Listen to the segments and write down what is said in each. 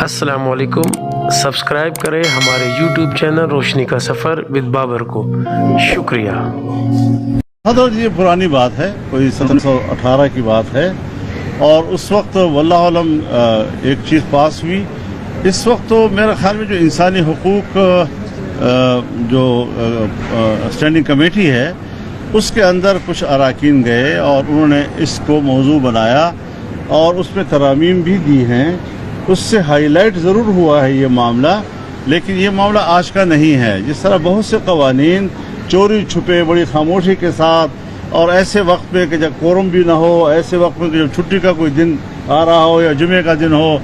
अस्सलाम वालेकुम। सब्सक्राइब करें हमारे YouTube चैनल रोशनी का सफ़र विद बाबर को। शुक्रिया। हज़रत ये पुरानी बात है, कोई 1718 की बात है, और उस वक्त वल्लाहु अलम एक चीज़ पास हुई। इस वक्त तो मेरे ख्याल में जो इंसानी हुकूक जो स्टैंडिंग कमेटी है उसके अंदर कुछ अरकान गए और उन्होंने इसको मौजू बनाया और उसमें तरामीम भी दी हैं। उससे हाईलाइट ज़रूर हुआ है ये मामला, लेकिन ये मामला आज का नहीं है। जिस तरह बहुत से कवानीन चोरी छुपे बड़ी खामोशी के साथ और ऐसे वक्त में कि जब कोरम भी ना हो, ऐसे वक्त में कि जब छुट्टी का कोई दिन आ रहा हो या जुमे का दिन हो,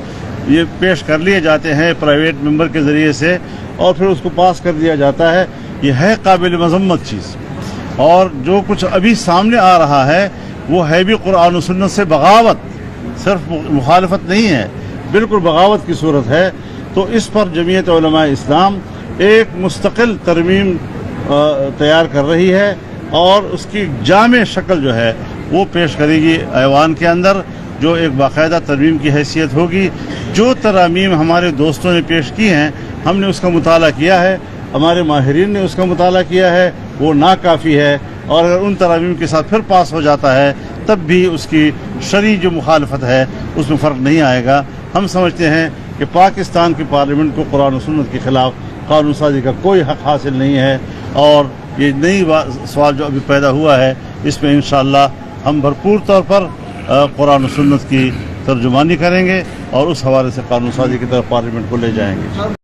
ये पेश कर लिए जाते हैं प्राइवेट मेंबर के ज़रिए से और फिर उसको पास कर दिया जाता है। ये है काबिल मज़म्मत चीज़। और जो कुछ अभी सामने आ रहा है वो है भी कुरान और सुन्नत से बगावत, सिर्फ मुखालफत नहीं है, बिल्कुल बगावत की सूरत है। तो इस पर जमीयत उलमा इस्लाम एक मुस्तकिल तरमीम तैयार कर रही है और उसकी जामे शक्ल जो है वो पेश करेगी ऐवान के अंदर, जो एक बाकायदा तरमीम की हैसियत होगी। जो तरामीम हमारे दोस्तों ने पेश की हैं हमने उसका मुताला किया है, हमारे माहिरीन ने उसका मुताला किया है, वो नाकाफ़ी है। और अगर उन तरामीम के साथ फिर पास हो जाता है तब भी उसकी शरई जो मुखालफत है उसमें फ़र्क नहीं आएगा। हम समझते हैं कि पाकिस्तान की पार्लियामेंट को कुरान और सुन्नत के ख़िलाफ़ कानून साज़ी का कोई हक़ हासिल नहीं है। और ये नई सवाल जो अभी पैदा हुआ है इसमें इंशाअल्लाह हम भरपूर तौर पर कुरान और सुन्नत की तर्जुमानी करेंगे और उस हवाले से कानून साज़ी की तरफ पार्लियामेंट को ले जाएंगे।